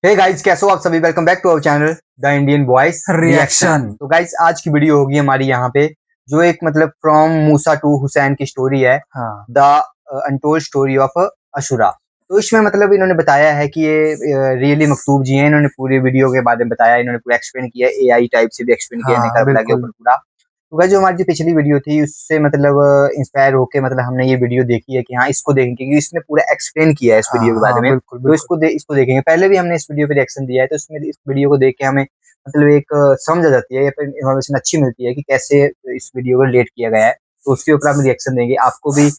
Hey guys, कैसे हो आप सभी। Welcome back to our channel the Indian boys reaction. तो गाइस आज की वीडियो होगी हमारी यहाँ पे जो एक मतलब फ्रॉम मूसा टू हुसैन की स्टोरी है, the untold story of Ashura. तो इसमें मतलब इन्होंने बताया है कि ये रियली मकतूब जी हैं। इन्होंने पूरे वीडियो के बारे में बताया, इन्होंने पूरा एक्सप्लेन किया, एआई टाइप से भी एक्सप्लेन किया के ऊपर पूरा। तो गाइस जो हमारी जो पिछली वीडियो थी उससे मतलब इंस्पायर होके मतलब हमने ये वीडियो देखी है कि हाँ इसको देखेंगे, क्योंकि इसने पूरा एक्सप्लेन किया है इस वीडियो के बारे में। तो इसको देखेंगे। पहले भी हमने इस वीडियो पे रिएक्शन दिया है, तो इसमें इस वीडियो को देख के हमें मतलब एक समझ आ जाती है या फिर इन्फॉर्मेशन अच्छी मिलती है कि कैसे इस वीडियो को रिलेट किया गया है। तो उसके ऊपर हम रिएक्शन देंगे, आपको भी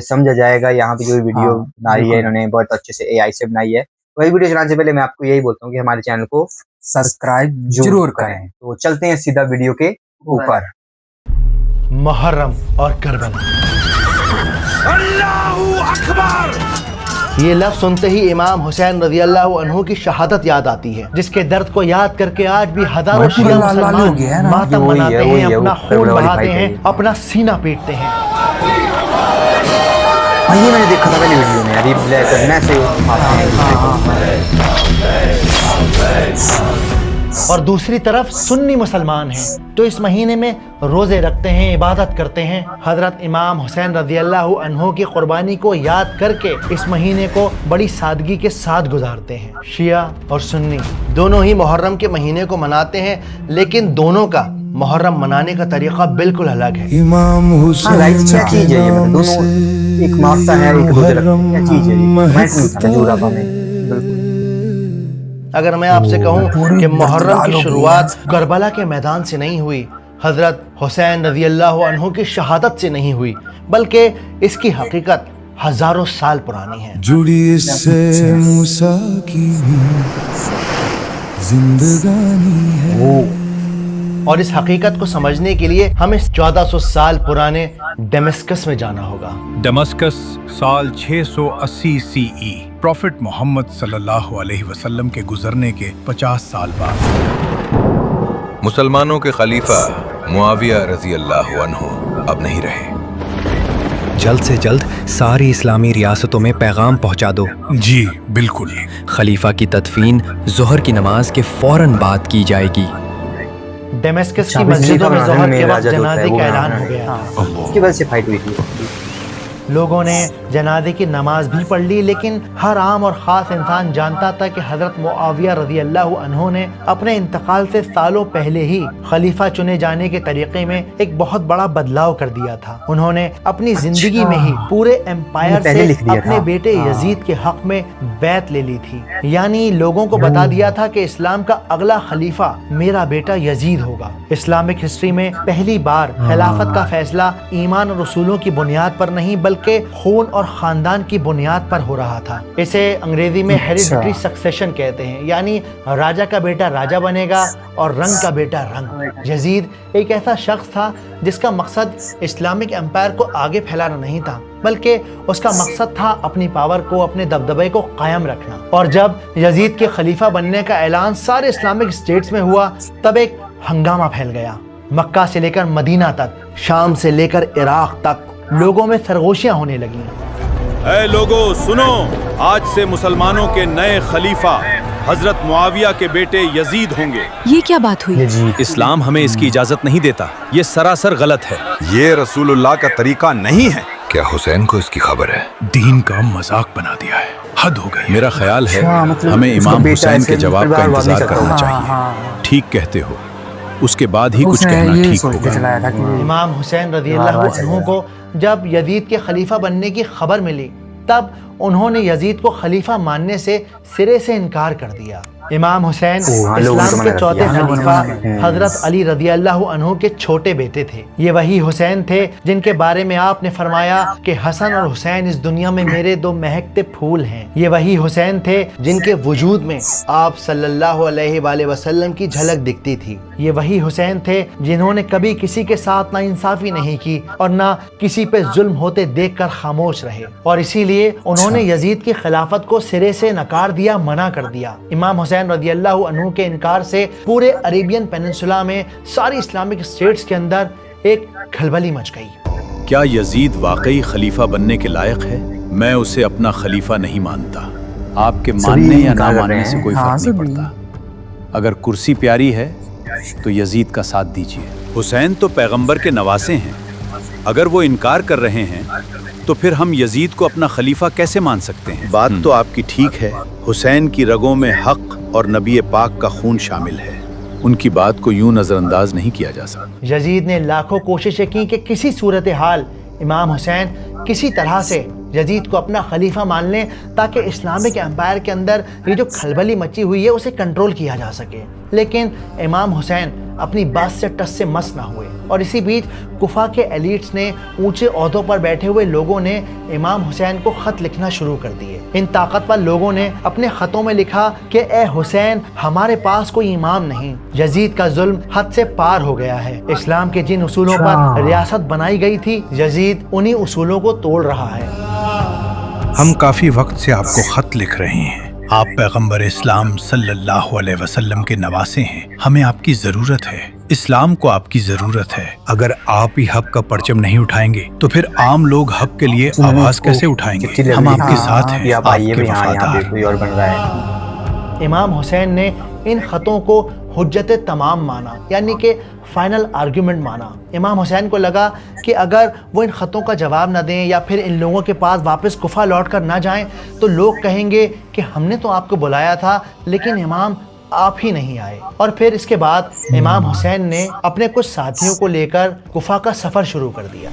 समझ आ जाएगा। यहाँ पे जो वीडियो बनाई है इन्होंने बहुत अच्छे से एआई से बनाई है। वही वीडियो चलाने से पहले मैं आपको यही बोलता हूँ कि हमारे चैनल को सब्सक्राइब जरूर करें। तो चलते हैं सीधा वीडियो के ऊपर। मुहर्रम और करबला। अल्लाहू अकबर। ये लफ्ज़ सुनते ही इमाम हुसैन रज़ी अल्लाह अन्हु की शहादत याद आती है, जिसके दर्द को याद करके आज भी हजारों शिया मुसलमान मातम मनाते हैं, अपना खून बहाते हैं, अपना सीना पीटते हैं। ये मैंने देखा था पहले वीडियो में यार, ये ब्लैक करने से और दूसरी तरफ सुन्नी मुसलमान हैं तो इस महीने में रोज़े रखते हैं, इबादत करते हैं। हज़रत इमाम हुसैन रज़ी अल्लाह अन्हु की क़ुरबानी को याद करके इस महीने को बड़ी सादगी के साथ गुजारते हैं। शिया और सुन्नी दोनों ही मुहर्रम के महीने को मनाते हैं, लेकिन दोनों का मुहर्रम मनाने का तरीक़ा बिल्कुल अलग है। इमाम हुसैन क्या चीज़ है ये, मतलब दोनों एक मारता है एक रोज़े रखता है, क्या चीज़ है ये? मैं नहीं था बिल्कुल। अगर मैं आपसे कहूँ कि मुहर्रम की शुरुआत करबला के मैदान से नहीं हुई, हज़रत हुसैन रज़ी अल्लाह अन्हु की शहादत से नहीं हुई, बल्कि इसकी हकीकत हज़ारों साल पुरानी है। जुड़ी इससे मूसा की जिंदगानी है। और इस हकीकत को समझने के लिए हमें 1400 साल पुराने दमिश्कस में जाना होगा। दमिश्कस साल 680 CE, प्रॉफिट मोहम्मद सल्लल्लाहु अलैहि वसल्लम के गुजरने के 50 साल बाद। मुसलमानों के खलीफा मुआविया रज़ी अल्लाह अन्हु अब नहीं रहे। जल्द से जल्द सारी इस्लामी रियासतों में पैगाम पहुंचा दो। जी बिल्कुल। खलीफा की तदफीन ज़ोहर की नमाज के फौरन बाद की जाएगी। दमिश्कस की मस्जिदों में ज़ोहर के वक्त जनाजे का ऐलान हो गया। इसकी वजह से फाइट हुई थी। लोगों ने जनाजे की नमाज भी पढ़ ली, लेकिन हर आम और ख़ास इंसान जानता था कि हज़रत मुआविया रज़ी अल्लाह अन्हु ने अपने इंतकाल से सालों पहले ही खलीफा चुने जाने के तरीक़े में एक बहुत बड़ा बदलाव कर दिया था। उन्होंने अपनी ज़िंदगी में ही पूरे एम्पायर से अपने बेटे यजीद के हक़ में बैत ले ली थी, यानी लोगों को बता दिया था कि इस्लाम का अगला खलीफा मेरा बेटा यजीद होगा। इस्लामिक हिस्ट्री में पहली बार खिलाफत का फैसला ईमान और रसूलों की बुनियाद पर नहीं बल्कि खून और खानदान की बुनियाद पर हो रहा था। इसे अंग्रेजी में हेरिडिटरी सक्सेशन कहते हैं, यानी राजा का बेटा राजा बनेगा और रंग का बेटा रंग। यजीद एक ऐसा शख्स था जिसका मकसद इस्लामिक एम्पायर को आगे फैलाना नहीं था, बल्कि उसका मकसद था अपनी पावर को, अपने दबदबे को कायम रखना। और जब यजीद के खलीफा बनने का ऐलान सारे इस्लामिक स्टेट्स में हुआ, तब एक हंगामा फैल गया। मक्का से लेकर मदीना तक, शाम से लेकर इराक तक लोगों में सरगोशियां होने लगी। ऐ लोगों सुनो, आज से मुसलमानों के नए खलीफा हजरत मुआविया के बेटे यजीद होंगे। ये क्या बात हुई? इस्लाम हमें इसकी इजाजत नहीं देता, ये सरासर गलत है। ये रसूलुल्लाह का तरीका नहीं है। क्या हुसैन को इसकी खबर है? दीन का मजाक बना दिया है, हद हो गई। मेरा ख्याल है हमें इमाम हुसैन के जवाब का इंतजार करना चाहिए। ठीक कहते हो, उसके बाद ही कुछ कहना ठीक होगा। इमाम हुसैन रज़ी अल्लाह अन्हु को जब यजीद के खलीफा बनने की खबर मिली, तब उन्होंने यजीद को खलीफा मानने से सिरे से इनकार कर दिया। इमाम हुसैन इस्लाम के चौथे खलीफा हजरत अली रज़ी अल्लाह अन्हु के छोटे बेटे थे। ये वही हुसैन थे जिनके बारे में आपने फरमाया कि हसन और हुसैन इस दुनिया में मेरे दो महकते फूल हैं। ये वही हुसैन थे जिनके वजूद में आप सल्लल्लाहु अलैहि वसल्लम की झलक दिखती थी। ये वही हुसैन थे जिन्होंने कभी किसी के साथ नाइंसाफी नहीं की और ना किसी पे जुल्म होते देखकर खामोश रहे, और इसीलिए उन्होंने यजीद की खिलाफत को सिरे से नकार दिया, मना कर दिया। इमाम हुसैन रज़ी अल्लाह अन्हु के इनकार से पूरे अरेबियन पेनिनसुला में सारी इस्लामिक स्टेट्स के अंदर एक खलबली मच गई। क्या यजीद वाकई खलीफा बनने के लायक है? मैं उसे अपना खलीफा नहीं मानता। آپ کے ماننے یا نہ ماننے سے کوئی فرق نہیں پڑتا. اگر کرسی پیاری ہے تو یزید کا ساتھ دیجیے. حسین تو پیغمبر کے نواسے ہیں. اگر وہ انکار کر رہے ہیں تو پھر ہم یزید کو اپنا خلیفہ کیسے مان سکتے ہیں؟ بات تو آپ کی ٹھیک ہے. حسین کی رگوں میں حق اور نبی پاک کا خون شامل ہے. ان کی بات کو یوں نظر انداز نہیں کیا جا سکتا. یزید نے لاکھوں کوششیں کی کہ کسی صورتحال امام حسین کسی طرح سے یزید کو اپنا خلیفہ مان لیں تاکہ اسلامک امپائر کے اندر یہ جو کھلبلی مچی ہوئی ہے اسے کنٹرول کیا جا سکے. لیکن امام حسین اپنی بات سے ٹس سے مس نہ ہوئے اور اسی بیچ کوفہ کے ایلیٹس نے اونچے عہدوں پر بیٹھے ہوئے لوگوں نے امام حسین کو خط لکھنا شروع کر دیے. ان طاقتور لوگوں نے اپنے خطوں میں لکھا کہ اے حسین، ہمارے پاس کوئی امام نہیں. یزید کا ظلم حد سے پار ہو گیا ہے. اسلام کے جن اصولوں پر ریاست بنائی گئی تھی یزید انہی اصولوں کو توڑ رہا ہے. ہم کافی وقت سے آپ کو خط لکھ رہے ہیں. آپ پیغمبر اسلام صلی اللہ علیہ وسلم کے نواسے ہیں. ہمیں آپ کی ضرورت ہے. اسلام کو آپ کی ضرورت ہے. اگر آپ ہی حق کا پرچم نہیں اٹھائیں گے تو پھر عام لوگ حق کے لیے آواز کیسے اٹھائیں گے؟ ہم آپ کے ساتھ ہیں، آپ کے وفادار. امام حسین نے ان خطوں کو حجت تمام مانا، یعنی کہ فائنل آرگیومنٹ مانا. امام حسین کو لگا کہ اگر وہ ان خطوں کا جواب نہ دیں یا پھر ان لوگوں کے پاس واپس کوفہ لوٹ کر نہ جائیں تو لوگ کہیں گے کہ ہم نے تو آپ کو بلایا تھا لیکن امام آپ ہی نہیں آئے. اور پھر اس کے بعد امام حسین نے اپنے کچھ ساتھیوں کو لے کر کوفہ کا سفر شروع کر دیا.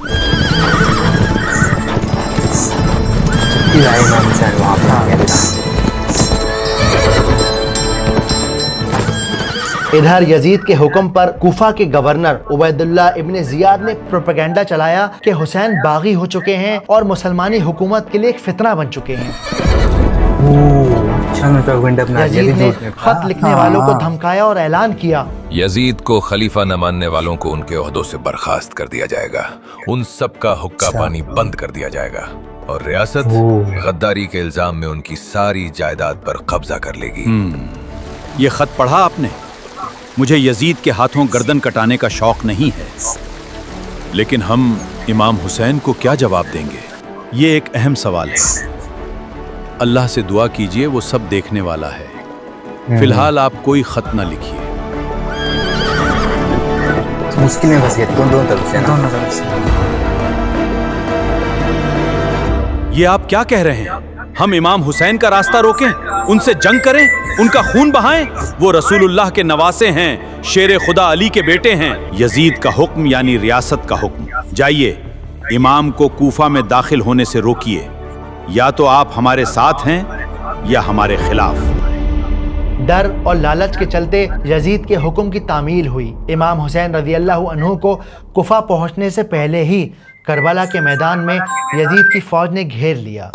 ادھر یزید کے حکم پر کوفہ کے گورنر عبید اللہ ابن زیاد نے پروپیگنڈا چلایا کہ حسین باغی ہو چکے ہیں اور مسلمانی حکومت کے لیے ایک فتنہ بن چکے ہیں. یزید نے خط لکھنے والوں کو دھمکایا اور اعلان کیا یزید کو خلیفہ نہ ماننے والوں کو ان کے عہدوں سے برخاست کر دیا جائے گا. ان سب کا حقہ پانی بند کر دیا جائے گا اور ریاست غداری کے الزام میں ان کی ساری جائیداد پر قبضہ کر لے گی. یہ خط پڑھا آپ نے؟ مجھے یزید کے ہاتھوں گردن کٹانے کا شوق نہیں ہے، لیکن ہم امام حسین کو کیا جواب دیں گے؟ یہ ایک اہم سوال ہے. اللہ سے دعا کیجئے، وہ سب دیکھنے والا ہے. فی الحال آپ کوئی خط نہ لکھیے. مشکلیں پھنس گئی دونوں طرف سے. یہ آپ کیا کہہ رہے ہیں؟ ہم امام حسین کا راستہ روکیں، ان سے جنگ کریں، ان کا خون بہائیں؟ وہ رسول اللہ کے نواسے ہیں، شیر خدا علی کے بیٹے ہیں. یزید کا حکم یعنی ریاست کا حکم. جائیے امام کو کوفہ میں داخل ہونے سے روکیے. یا تو آپ ہمارے ساتھ ہیں یا ہمارے خلاف. ڈر اور لالچ کے چلتے یزید کے حکم کی تعمیل ہوئی. امام حسین رضی اللہ عنہ کو کوفہ پہنچنے سے پہلے ہی کربلا کے میدان میں یزید کی فوج نے گھیر لیا.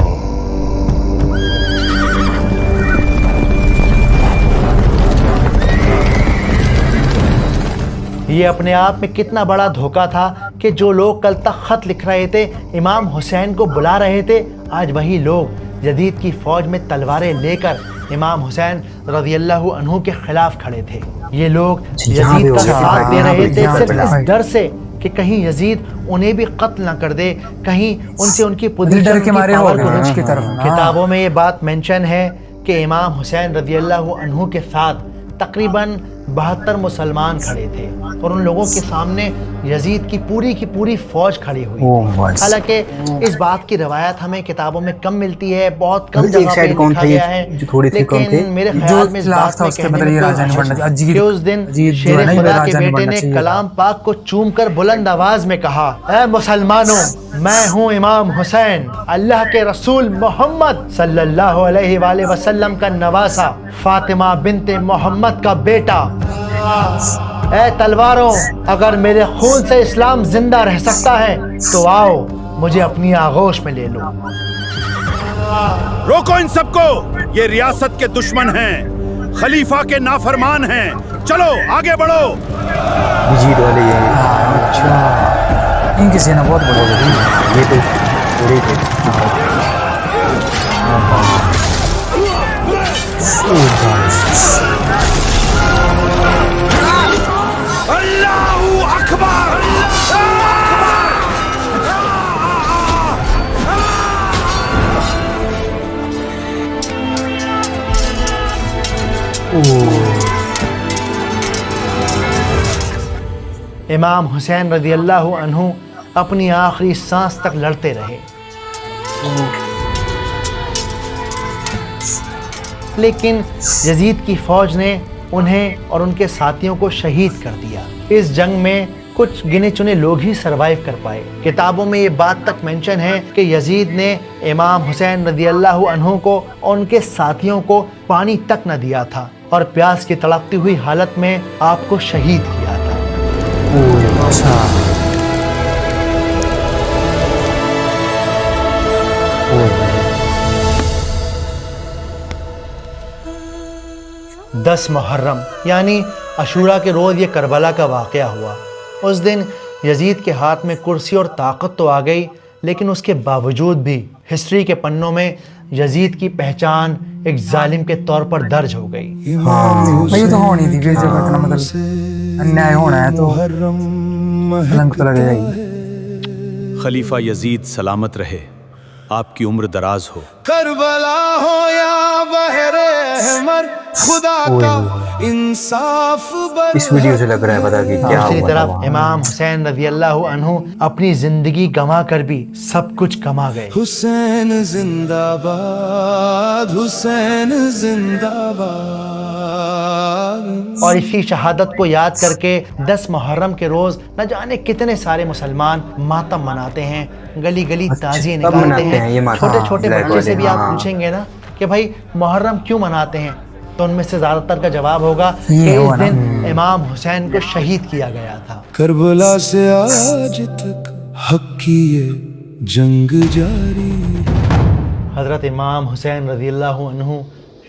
یہ اپنے آپ میں کتنا بڑا دھوکہ تھا کہ جو لوگ کل تک خط لکھ رہے تھے، امام حسین کو بلا رہے تھے، آج وہی لوگ یزید کی فوج میں تلواریں لے کر امام حسین رضی اللہ عنہ کے خلاف کھڑے تھے. یہ لوگ یزید کا ساتھ دے رہے تھے صرف اس ڈر سے کہ کہیں یزید انہیں بھی قتل نہ کر دے، کہیں ان سے ان کی پوزیشن کی پاور کو روک. کتابوں میں یہ بات مینشن ہے کہ امام حسین رضی اللہ عنہ کے ساتھ تقریباً 72 مسلمان کھڑے تھے اور ان لوگوں کے سامنے یزید کی پوری فوج کھڑی ہوئی. حالانکہ اس بات کی روایت ہمیں کتابوں میں کم ملتی ہے، بہت کم جگہ پہ لکھا گیا ہے، لیکن میرے خیال میں اس بات میں کہنے میں کوئی حرج نہیں کہ اس دن شیر خدا کے بیٹے نے کلام پاک کو چوم کر بلند آواز میں کہا، اے مسلمانوں، میں ہوں امام حسین، اللہ کے رسول محمد صلی اللہ علیہ وآلہ وسلم کا نواسا، فاطمہ بنت محمد کا بیٹا. اے تلواروں، اگر میرے خون سے اسلام زندہ رہ سکتا ہے تو آؤ مجھے اپنی آغوش میں لے لو. روکو ان سب کو، یہ ریاست کے دشمن ہیں، خلیفہ کے نافرمان ہیں. چلو آگے بڑھو. یزید والے ان کی سینہ بہت بڑا ہے. یہ تو پورے تھے. اللہ اکبر. इमाम हुसैन रज़ी अल्लाह अन्हु अपनी आखिरी सांस तक लड़ते रहे, लेकिन यजीद की फौज ने उन्हें और उनके साथियों को शहीद कर दिया। इस जंग में कुछ गिने चुने लोग ही सरवाइव कर पाए। किताबों में ये बात तक मेंशन है कि यजीद ने इमाम हुसैन रज़ी अल्लाह अन्हु को और उनके साथियों को पानी तक न दिया था और प्यास की तड़पती हुई हालत में आपको शहीद किया था। अच्छा 10 मुहर्रम यानी अशूरा के रोज़ ये करबला का वाक़या हुआ। उस दिन यजीद के हाथ में कुर्सी और ताकत तो आ गई, लेकिन उसके बावजूद भी हिस्ट्री के पन्नों में यजीद की पहचान एक जालिम के तौर पर दर्ज हो गई। हाँ भाई तो होनी थी फिर, जब इतना मतलब अन्याय होना है तो कलंक तो लगेगा ही। खलीफा यजीद सलामत रहे, आपकी उम्र दराज हो। करबला हो या बहरे अहमर, खुदा का इंसाफ बर। इस वीडियो से लग रहा है पता कि क्या दूसरी हुआ तरफ था। इमाम हुसैन रज़ी अल्लाह अन्हु अपनी जिंदगी गंवा कर भी सब कुछ गंवा गए। हुसैन जिंदाबाद, हुसैन जिंदाबाद। और इसी शहादत को याद करके 10 मुहर्रम के रोज न जाने कितने सारे मुसलमान मातम मनाते हैं, गली गली ताजिए कब निकालते मनाते हैं ये हैं। मातम? छोटे छोटे ब्लैक बच्चे से भी वाले, आप हाँ। पूछेंगे ना कि भाई मुहर्रम क्यों मनाते हैं, तो उनमें से ज्यादातर का जवाब होगा कि ये इस हुआ ना। दिन इमाम हुसैन को शहीद किया गया था। करबला से आज तक हक की ये जंग जारी। हज़रत इमाम हुसैन रज़ी अल्लाह अन्हु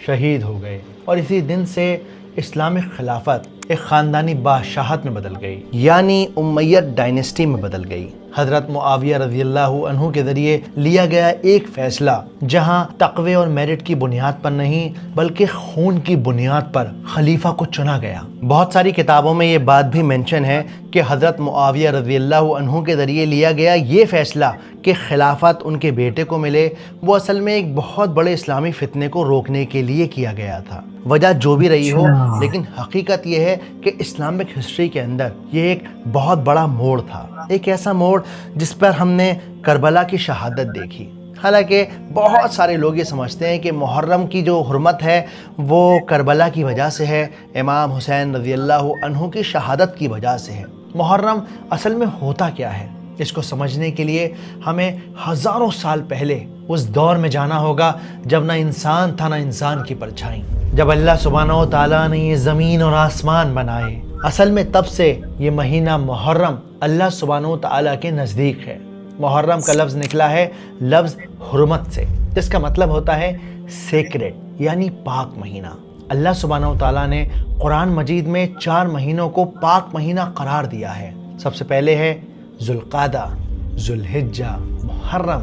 शहीद हो गए और इसी दिन से इस्लामिक खिलाफत एक ख़ानदानी बादशाहत में बदल गई, यानी उमैयद डायनेस्टी में बदल गई। हज़रत मुआविया रज़ी अल्लाह अन्हु के ज़रिए लिया गया एक फ़ैसला जहां तक़वे और मेरिट की बुनियाद पर नहीं बल्कि खून की बुनियाद पर खलीफा को चुना गया। बहुत सारी किताबों में ये बात भी मेंशन है कि हज़रत मुआविया रज़ी अल्लाह अन्हु के ज़रिए लिया गया ये फ़ैसला कि खिलाफत उनके बेटे को मिले, वो असल में एक बहुत बड़े इस्लामी फितने को रोकने के लिए किया गया था। वजह जो भी रही हो, लेकिन हकीकत यह है कि इस्लामिक हिस्ट्री के अंदर ये एक बहुत बड़ा मोड़ था, एक ऐसा मोड़ जिस पर हमने करबला की शहादत देखी। हालांकि बहुत सारे लोग ये समझते हैं कि मुहर्रम की जो हुर्मत है वो करबला की वजह से है, इमाम हुसैन रज़ी अल्लाह अन्हु की शहादत की वजह से है। मुहर्रम असल में होता क्या है, इसको समझने के लिए हमें हज़ारों साल पहले उस दौर में जाना होगा जब ना इंसान था ना इंसान की परछाई, जब अल्लाह सुब्हानहू व तआला ने ये ज़मीन और आसमान बनाए। असल में तब से ये महीना मुहर्रम अल्लाह सुब्हानहू व तआला के नज़दीक है। मुहर्रम का लफ्ज़ निकला है लफ्ज़ हुर्मत से, जिसका मतलब होता है सेक्रेट यानी पाक महीना। अल्लाह सुब्हानहू व तआला ने कुरान मजीद में 4 महीनों को पाक महीना करार दिया है। सबसे पहले है ज़ुल्क़ादा, ज़ुल्हिज्जा, मुहर्रम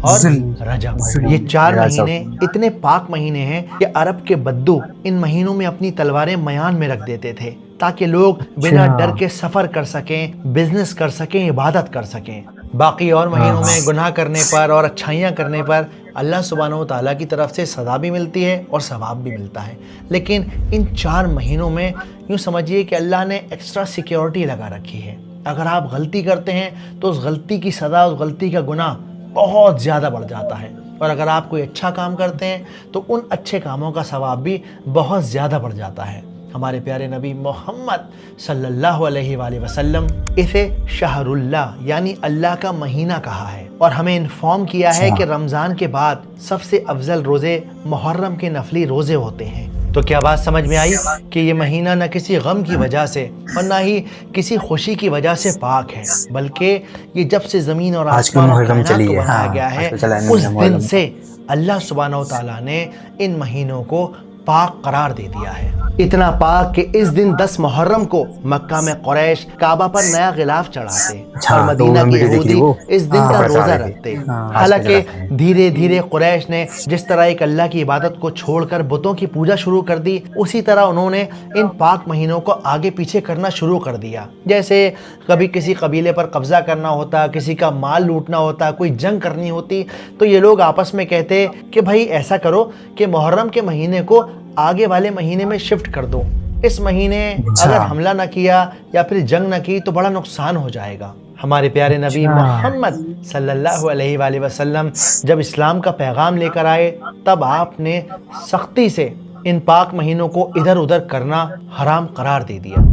और रजब। ये 4 महीने इतने पाक महीने हैं कि अरब के बद्दू इन महीनों में अपनी तलवारें मयान में रख देते थे ताकि लोग बिना डर के सफ़र कर सकें, बिजनेस कर सकें, इबादत कर सकें। बाकी और महीनों में गुनाह करने पर और अच्छाइयाँ करने पर अल्लाह सुब्हानहू व तआला की तरफ से सज़ा भी मिलती है और सवाब भी मिलता है। लेकिन इन 4 महीनों में यूँ समझिए कि अल्लाह ने एक्स्ट्रा सिक्योरिटी लगा रखी है। अगर आप गलती करते हैं तो उस गलती की सज़ा, उस गलती का गुनाह बहुत ज़्यादा बढ़ जाता है, और अगर आप कोई अच्छा काम करते हैं तो उन अच्छे कामों का सवाब भी बहुत ज़्यादा बढ़ जाता है। हमारे प्यारे नबी मोहम्मद सल्लल्लाहु अलैहि वसल्लम इसे शहरुल्लाह यानी अल्लाह का महीना कहा है, और हमें इन्फॉर्म किया है कि रमज़ान के बाद सबसे अफजल रोज़े मुहर्रम के नफली रोज़े होते हैं। तो क्या बात समझ में आई कि ये महीना न किसी गम की वजह से और ना ही किसी खुशी की वजह से पाक है, बल्कि ये जब से ज़मीन और आसमान और कायनात को बनाया गया है उस दिन से अल्लाह सुब्हानहू व तआला ने इन महीनों को पाक करार दे दिया है। इतना पाक कि इस दिन 10 मुहर्रम को मक्का में कुरैश काबा पर नया गिलाफ चढ़ाते और मदीना के यहूदी इस दिन का रोज़ा रखते। हालांकि धीरे धीरे कुरैश ने जिस तरह एक अल्लाह की इबादत को छोड़कर बुतों की पूजा शुरू कर दी, उसी तरह उन्होंने इन पाक महीनों को आगे पीछे करना शुरू कर दिया। जैसे कभी किसी कबीले पर कब्जा करना होता, किसी का माल लूटना होता, कोई जंग करनी होती, तो ये लोग आपस में कहते कि भाई ऐसा करो कि मुहर्रम के महीने को आगे वाले महीने में शिफ्ट कर दो, इस महीने अगर हमला न किया या फिर जंग न की तो बड़ा नुकसान हो जाएगा। हमारे प्यारे नबी मोहम्मद सल्लल्लाहु अलैहि वसल्लम जब इस्लाम का पैगाम लेकर आए तब आपने सख्ती से इन पाक महीनों को इधर उधर करना हराम करार दे दिया।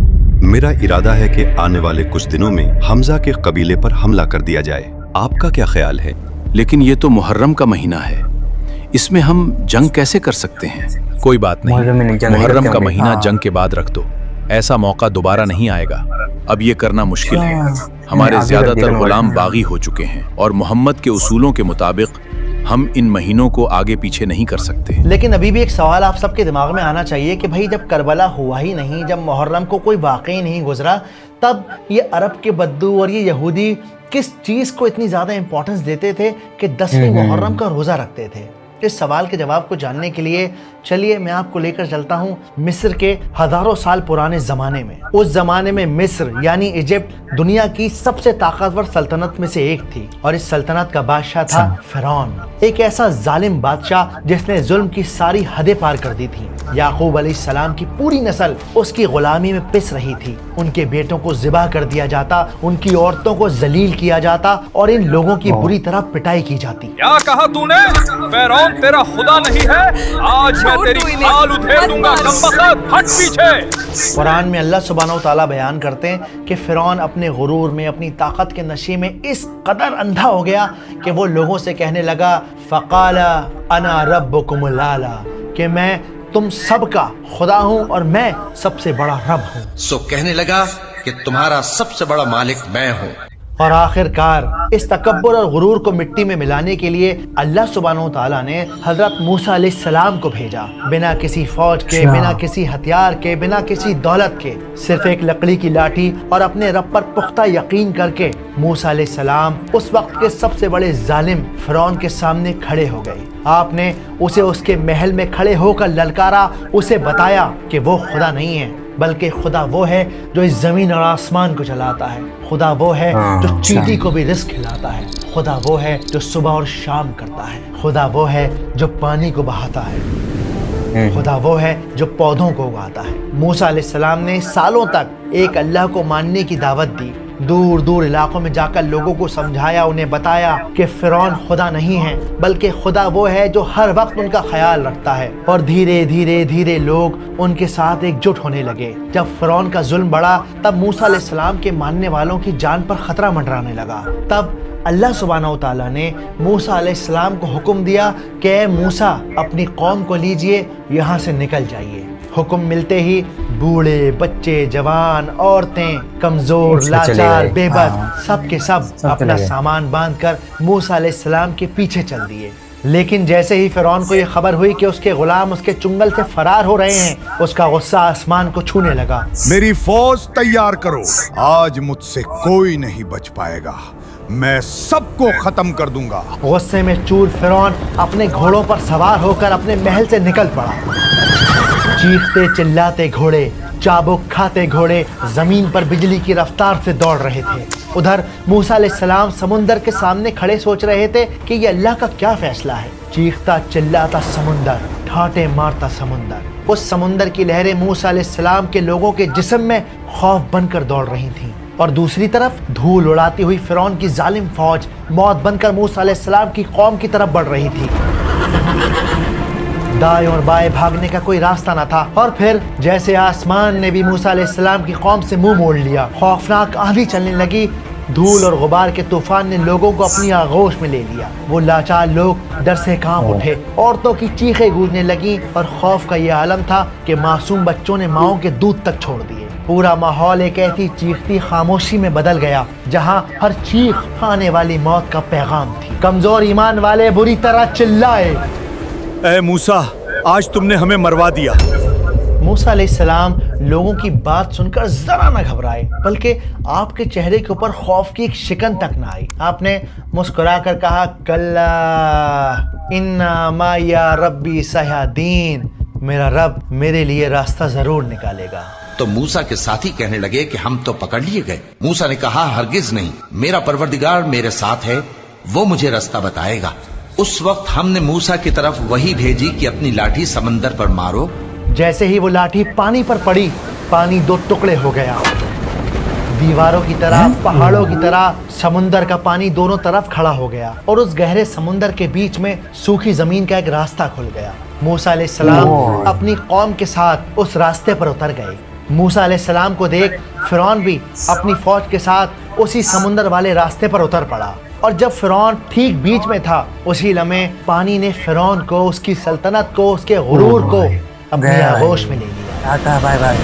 मेरा इरादा है कि आने वाले कुछ दिनों में हमजा के कबीले पर हमला कर दिया जाए, आपका क्या ख्याल है? लेकिन ये तो मुहर्रम का महीना है, इसमें हम जंग कैसे कर सकते हैं? कोई बात नहीं, मुहर्रम का महीना जंग के बाद रख दो, ऐसा मौका दोबारा नहीं आएगा। अब ये करना मुश्किल है, हमारे ज्यादातर गुलाम बागी हो चुके हैं और मोहम्मद के उसूलों के मुताबिक हम इन महीनों को आगे पीछे नहीं कर सकते। लेकिन अभी भी एक सवाल आप सबके दिमाग में आना चाहिए कि भाई जब करबला हुआ ही नहीं, जब मुहर्रम को कोई वाकई नहीं गुजरा, तब ये अरब के बद्दू और ये यहूदी किस चीज़ को इतनी ज़्यादा इंपॉर्टेंस देते थे कि 10वीं मुहर्रम का रोज़ा रखते थे? इस सवाल के जवाब को जानने के लिए चलिए मैं आपको लेकर चलता हूँ मिस्र के हजारों साल पुराने ज़माने में। उस ज़माने में मिस्र यानी इजिप्ट दुनिया की सबसे ताकतवर सल्तनत में से एक थी और इस सल्तनत का बादशाह था फिरौन, एक ऐसा जालिम बादशाह जिसने जुल्म की सारी हदें पार कर दी थी। याकूब अलैहिस्सलाम की पूरी नस्ल उसकी गुलामी में पिस रही थी, उनके बेटों को ज़िबा कर दिया जाता, उनकी औरतों को जलील किया जाता और इन लोगों की बुरी तरह पिटाई की जाती। क्या कहा तूने? फिरौन तेरा खुदा नहीं है? आज मैं तेरी खाल उधेड़ दूंगा, कमबख्त, हट पीछे। कुरान में अल्लाह सुब्हानहू व तआला बयान करते हैं कि फिरौन अपने गुरूर में, अपनी ताकत के नशे में इस कदर अंधा हो गया कि वो लोगों से कहने लगा फ़क़ाला अना रब्बुकुमुल आला, कि मैं तुम सबका खुदा हूँ और मैं सबसे बड़ा रब हूँ। सो कहने लगा कि तुम्हारा सबसे बड़ा मालिक मैं हूँ। और आखिरकार इस तकब्बुर और गुरूर को मिट्टी में मिलाने के लिए अल्लाह सुब्हानहू व तआला ने हजरत मूसा अलैहिस्सलाम को भेजा, बिना किसी फौज के, बिना किसी हथियार के, बिना किसी दौलत के, सिर्फ एक लकड़ी की लाठी और अपने रब पर पुख्ता यकीन करके मूसा अलैहिस्सलाम उस वक्त के सबसे बड़े जालिम फिरौन के सामने खड़े हो गए। आपने उसे उसके महल में खड़े होकर ललकारा, उसे बताया कि वो खुदा नहीं है बल्कि खुदा वो है जो इस जमीन और आसमान को चलाता है, खुदा वो है जो चींटी को भी रिस्क खिलाता है, खुदा वो है जो सुबह और शाम करता है, खुदा वो है जो पानी को बहाता है, खुदा वो है जो पौधों को उगाता है। मूसा अलैहिस्सलाम ने सालों तक एक अल्लाह को मानने की दावत दी, दूर दूर इलाकों में जाकर लोगों को समझाया, उन्हें बताया कि फिरौन खुदा नहीं है बल्कि खुदा वो है जो हर वक्त उनका ख्याल रखता है। और धीरे धीरे धीरे लोग उनके साथ एकजुट होने लगे। जब फिरौन का जुल्म बढ़ा तब मूसा अलैहिस्सलाम के मानने वालों की जान पर खतरा मंडराने लगा। तब अल्लाह सुब्हानहू व तआला ने मूसा अलैहिस्सलाम को हुक्म दिया कि मूसा अपनी कौम को लीजिए, यहाँ से निकल जाइए। हुक्म मिलते ही बूढ़े, बच्चे, जवान, औरतें, कमजोर, लाचार, बेबस सब के सब अपना सामान बांधकर मूसा अलैहिस्सलाम के पीछे चल दिए। लेकिन जैसे ही फिरौन को ये खबर हुई कि उसके गुलाम उसके चुंगल से फरार हो रहे हैं, उसका गुस्सा आसमान को छूने लगा। मेरी फौज तैयार करो, आज मुझसे कोई नहीं बच पाएगा, मैं सबको खत्म कर दूंगा। गुस्से में चूर फिरौन अपने घोड़ों पर सवार होकर अपने महल से निकल पड़ा। चीखते चिल्लाते घोड़े, चाबुक खाते घोड़े जमीन पर बिजली की रफ्तार से दौड़ रहे थे। उधर मूसा अलैहिस्सलाम समुंदर के सामने खड़े सोच रहे थे कि ये अल्लाह का क्या फैसला है। चीखता चिल्लाता समुंदर, ठाटे मारता समुंदर, उस समुंदर की लहरें मूसा अलैहिस्सलाम के लोगों के जिस्म में खौफ बनकर दौड़ रही थीं। और दूसरी तरफ धूल उड़ाती हुई फिरौन की जालिम फौज मौत बनकर मूसा अलैहिस्सलाम की कौम की तरफ बढ़ रही थी। दाएं और बाएं भागने का कोई रास्ता न था। और फिर जैसे आसमान ने भी मूसा अलैहिस्सलाम की कौम से मुंह मोड़ लिया, खौफनाक आंधी चलने लगी, धूल और गुबार के तूफान ने लोगों को अपनी आगोश में ले लिया। वो लाचार लोग डर से कांप उठे, औरतों की चीखें गूंजने लगी और खौफ का ये आलम था कि मासूम बच्चों ने माओं के दूध तक छोड़ दिए। पूरा माहौल एक ऐसी चीखती खामोशी में बदल गया जहां हर चीख आने वाली मौत का पैगाम थी। कमजोर ईमान वाले बुरी तरह चिल्लाए, ऐ मूसा, आज तुमने हमें मरवा दिया। मूसा अलैहिस्सलाम लोगों की बात सुनकर जरा न घबराए, बल्कि आपके चेहरे के ऊपर खौफ की एक शिकन तक न आई। आपने मुस्कुराकर कहा, कल्ला इन्ना माया रब्बी सयादीन, मेरा रब मेरे लिए रास्ता जरूर निकालेगा। तो मूसा के साथी कहने लगे कि हम तो पकड़ लिए गए। मूसा ने कहा, हरगिज नहीं, मेरा परवरदिगार मेरे साथ है, वो मुझे रास्ता बताएगा। उस वक्त हमने मूसा की तरफ वही भेजी कि अपनी लाठी समंदर पर मारो जैसे ही वो लाठी पानी पर पड़ी, पानी दो टुकड़े हो गया। दीवारों की तरह, पहाड़ों की तरह समुंदर का पानी दोनों तरफ खड़ा हो गया और उस गहरे समुंदर के बीच में सूखी जमीन का एक रास्ता खुल गया। मूसा अलैहिस्सलाम अपनी कौम के साथ उस रास्ते पर उतर गए। मूसा अलैहिस्सलाम को देख फिरौन भी अपनी फौज के साथ उसी समुंदर वाले रास्ते पर उतर पड़ा। और जब फिरौन ठीक बीच में था, उसी लम्हे पानी ने फिरौन को, उसकी सल्तनत को, उसके गुरूर को अपनी आगोश में ले लिया। Tata bye bye.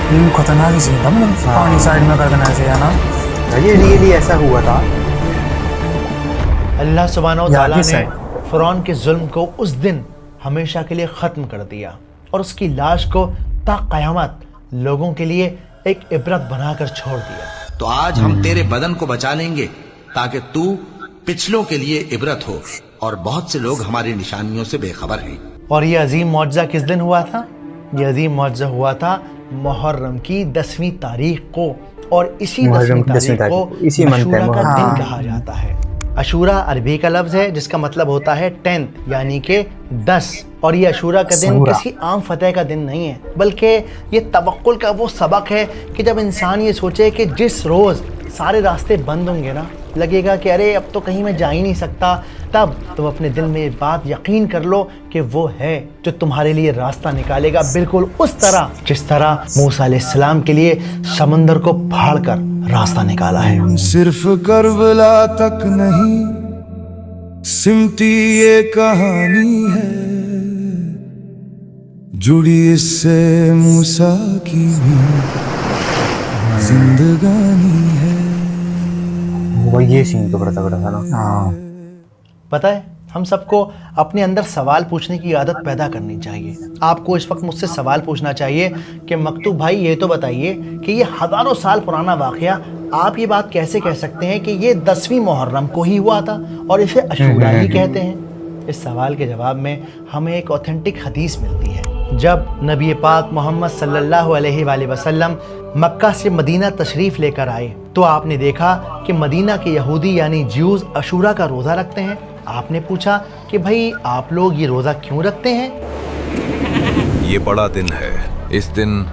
ये खतरनाक ही सीन था, मतलब पानी साइड में कर देना ऐसे, है ना? ये रियली ऐसा हुआ था। अल्लाह सुब्हानहू तआला ने फिरौन के जुल्म को उस दिन हमेशा के लिए ख़त्म कर दिया और उसकी लाश को ता क़यामत लोगों के लिए एक इबरत बनाकर छोड़ दिया। तो आज हम तेरे बदन को बचा लेंगे ताकि तू पिछलों के लिए इबरत हो, और बहुत से लोग हमारी निशानियों से बेखबर हैं। और ये अजीम मौजज़ा किस दिन हुआ था? ये अजीम मौजज़ा हुआ था मुहर्रम की 10वीं तारीख को, और इसी 10वीं तारीख को अशूरा का दिन कहा जाता है। अशूरा अरबी का लफ्ज़ है जिसका मतलब होता है 10th, यानी कि 10। और ये अशूरा का दिन किसी आम फतह का दिन नहीं है, बल्कि ये तवक्कुल का वो सबक है कि जब इंसान ये सोचे कि जिस रोज़ सारे रास्ते बंद होंगे ना, लगेगा कि अरे अब तो कहीं मैं जा ही नहीं सकता, तब तुम अपने दिल में ये बात यकीन कर लो कि वो है जो तुम्हारे लिए रास्ता निकालेगा, बिल्कुल उस तरह जिस तरह मूसा अलैहिस्सलाम के लिए समंदर को फाड़ कर रास्ता निकाला है। सिर्फ करबला तक नहीं सिमटी ये कहानी है, जुड़ी इससे मूसा की भी जिंदगानी है। वो ये सीन तो बड़ा तगड़ा था ना। पता है, हम सबको अपने अंदर सवाल पूछने की आदत पैदा करनी चाहिए। आपको इस वक्त मुझसे सवाल पूछना चाहिए कि मकतूब भाई ये तो बताइए कि ये हज़ारों साल पुराना वाक़या आप ये बात कैसे कह सकते हैं कि ये 10वीं मुहर्रम को ही हुआ था और इसे अशूरा ही कहते हैं? इस सवाल के जवाब में हमें एक ऑथेंटिक हदीस मिलती है। जब नबी पाक मोहम्मद सल्लल्लाहु अलैहि वसल्लम मक्का से मदीना तशरीफ़ लेकर आए तो आपने देखा कि मदीना के यहूदी यानी ज्यूज़ अशूरा का रोज़ा रखते हैं। आपने पूछा कि भाई आप लोग ये रोज़ा क्यों रखते हैं? ये बड़ा दिन है। इस दिन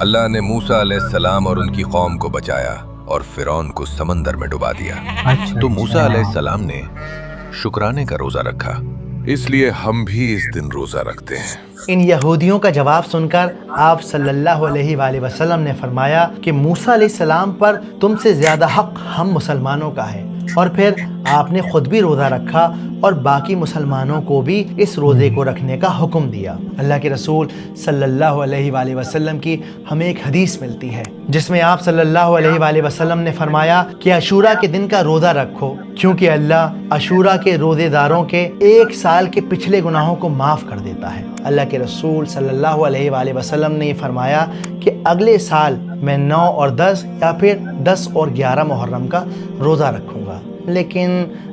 अल्लाह ने मूसा अलैहिस्सलाम और उनकी कौम को बचाया और फिरौन को समंदर में डुबा दिया। तो मूसा अलैहिस्सलाम ने शुक्राने का रोज़ा रखा, इसलिए हम भी इस दिन रोज़ा रखते हैं। इन यहूदियों का जवाब सुनकर आप सल्लल्लाहु अलैहि वसल्लम ने फरमाया कि मूसा अलैहिस्सलाम पर तुमसे ज़्यादा हक हम मुसलमानों का है, और फिर आपने खुद भी रोज़ा रखा और बाकी मुसलमानों को भी इस रोज़े को रखने का हुक्म दिया। अल्लाह के रसूल सल्लल्लाहु अलैहि वसल्लम की हमें एक हदीस मिलती है जिसमें आप सल्लल्लाहु अलैहि वसल्लम ने फरमाया कि अशूरा के दिन का रोज़ा रखो, क्योंकि अल्लाह अशूरा के रोज़ेदारों के 1 साल के पिछले गुनाहों को माफ़ कर देता है। अल्लाह के रसूल सल्लल्लाहु अलैहि वसल्लम ने फरमाया कि अगले साल मैं 9 और 10 या फिर 10 और 11 मुहर्रम का रोज़ा रखूँगा। लेकिन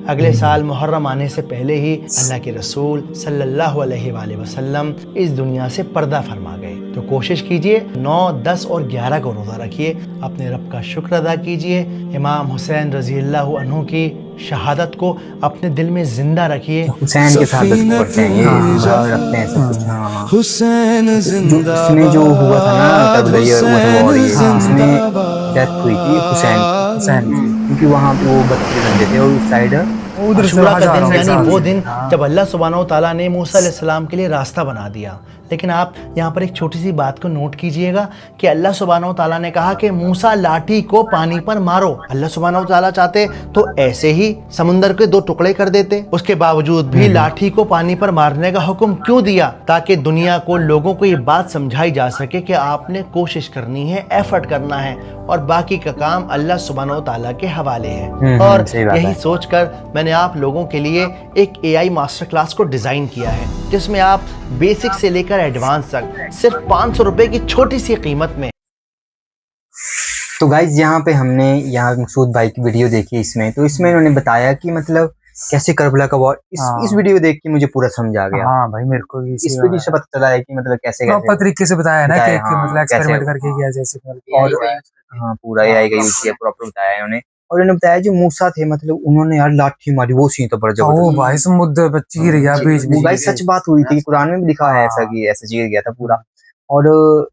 अगले साल मुहर्रम आने से पहले ही अल्लाह के रसूल सल्लल्लाहु अलैहि वसल्लम इस दुनिया से पर्दा फरमा गए। तो कोशिश कीजिए 9, 10 और 11 को रोज़ा रखिए, अपने रब का शुक्र अदा कीजिए, इमाम हुसैन रज़ियल्लाहु अन्हु की शहादत को अपने दिल में जिंदा रखिए। हुसैन के साथ रखते हैं सब कुछ। हुसैन इसमें जो हुआ था ना इसमें डेथ हुई थी हुसैन की, क्योंकि वहाँ पे वो 32 बंदे थे और उस साइड अशूरा का दिन यानी वो दिन जब अल्लाह सुब्हानहू तआला ने मूसा अलैहिस्सलाम के लिए रास्ता बना दिया। लेकिन आप यहाँ पर एक छोटी सी बात को नोट कीजिएगा कि अल्लाह सुब्हानहू तआला ने कहा कि मूसा लाठी को पानी पर मारो। अल्लाह सुब्हानहू तआला चाहते तो ऐसे ही समुंदर के 2 टुकड़े कर देते, उसके बावजूद भी लाठी को पानी पर मारने का हुक्म क्यों दिया? ताकि दुनिया को, लोगों को ये बात समझाई जा सके कि आपने कोशिश करनी है, एफर्ट करना है, और बाकी का काम अल्लाह सुब्हानहू तआला के हवाले है। और यही सोचकर मैंने आप लोगों के लिए एक AI मास्टर क्लास को डिज़ाइन किया है, जिसमें आप बेसिक से लेकर एडवांस तक सिर्फ 500 रुपए की छोटी सी कीमत में। तो गाइज यहाँ पे हमने मकसूद भाई की वीडियो देखी इसमें, तो इसमें इन्होंने बताया कि मतलब कैसे करबला का वॉर, इस वीडियो देख के मुझे पूरा समझ आ गया। हाँ भाई, मेरे को भी इस वीडियो से पता चला है कि मतलब कैसे प्रॉपर तरीके से बताया है ना कि मतलब एक्सपेरिमेंट कैसे करके किया जैसे, और हाँ पूरा AI का यूज किया, प्रॉपर बताया है उन्होंने। और उन्होंने बताया जो मूसा थे मतलब उन्होंने यार लाठी मारी, वो सीन तो बड़ा ओ जबरदस्त। भाई समुद्र में चीर गया बीच वो बीच गाइस सच बात हुई थी, कुरान में भी लिखा है ऐसा कि ऐसा चीर गया था पूरा। और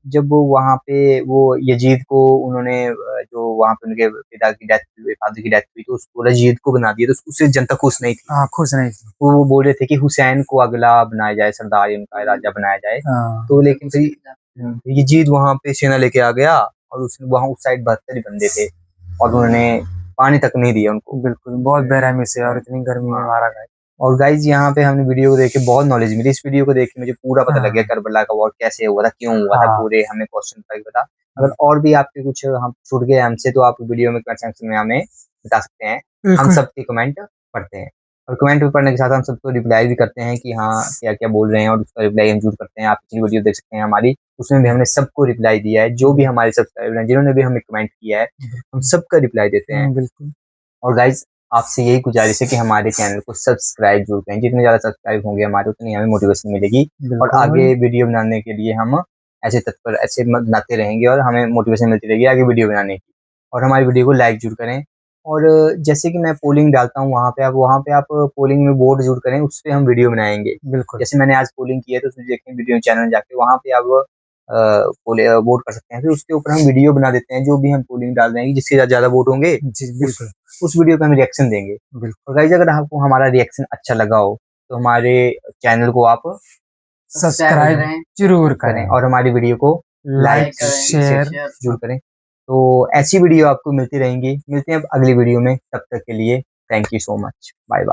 जब वहाँ पे वो यजीद को उन्होंने जो वहाँ पे उनके पिता की डेथ फादर की डेथ हुई तो उसको यजीद को बना दिया, तो उससे जनता खुश नहीं थी। हाँ खुश नहीं थी। वो बोल रहे थे कि हुसैन को अगला बनाया जाए, सरदार उनका राजा बनाया जाए। तो लेकिन फिर यजीद वहाँ पे सेना लेके आ गया और उसने वहाँ उस साइड 72 बंदे थे और उन्होंने पानी तक नहीं दिया उनको। बिल्कुल बहुत बेरहमी से और इतनी गर्मी में मारा गया। और गाइज यहाँ पे हमने वीडियो को देख के बहुत नॉलेज मिली। इस वीडियो को देख के मुझे पूरा पता लग गया करबला का वॉर कैसे हुआ था, क्यों हुआ था, पूरे हमें क्वेश्चन करके बता। अगर और भी आपके कुछ हम छूट गए हमसे तो आप वीडियो में कमेंट सेक्शन में हमें बता सकते हैं, हम सबके कमेंट पढ़ते हैं। और कमेंट में पढ़ने के साथ हम सबको रिप्लाई भी करते हैं कि हाँ क्या क्या बोल रहे हैं, और उसका रिप्लाई हम जरूर करते हैं। आप पिछली वीडियो देख सकते हैं हमारी, उसमें भी हमने सबको रिप्लाई दिया है। जो भी हमारे सब्सक्राइबर हैं जिन्होंने भी हमें कमेंट किया है हम सबका रिप्लाई देते हैं। बिल्कुल। और गाइज आपसे यही गुजारिश है कि हमारे चैनल को सब्सक्राइब जरूर करें। जितने ज्यादा सब्सक्राइब होंगे हमारे उतनी हमें मोटिवेशन मिलेगी और आगे वीडियो बनाने के लिए हम ऐसे तत्पर ऐसे बनाते रहेंगे और हमें मोटिवेशन मिलती रहेगी आगे वीडियो बनाने की। और हमारी वीडियो को लाइक जरूर करें। और जैसे कि मैं पोलिंग डालता हूँ वहाँ पे आप पोलिंग में वोट जरूर करें, उस पर हम वीडियो बनाएंगे। बिल्कुल। जैसे मैंने आज पोलिंग की है तो उसमें देखें वीडियो चैनल जाके वहाँ पे आप वोट कर सकते हैं। फिर उसके ऊपर हम वीडियो बना देते हैं जो भी हम पोलिंग डाल देंगे, जिसके ज्यादा वोट होंगे जी बिल्कुल उस वीडियो पे हम रिएक्शन देंगे। और गाइस अगर आपको हमारा रिएक्शन अच्छा लगा हो तो हमारे चैनल को आप सब्सक्राइब जरूर करें और हमारी वीडियो को लाइक शेयर जरूर करें। तो ऐसी वीडियो आपको मिलती रहेंगी। मिलते हैं अब अगली वीडियो में, तब तक के लिए thank you so much, bye bye.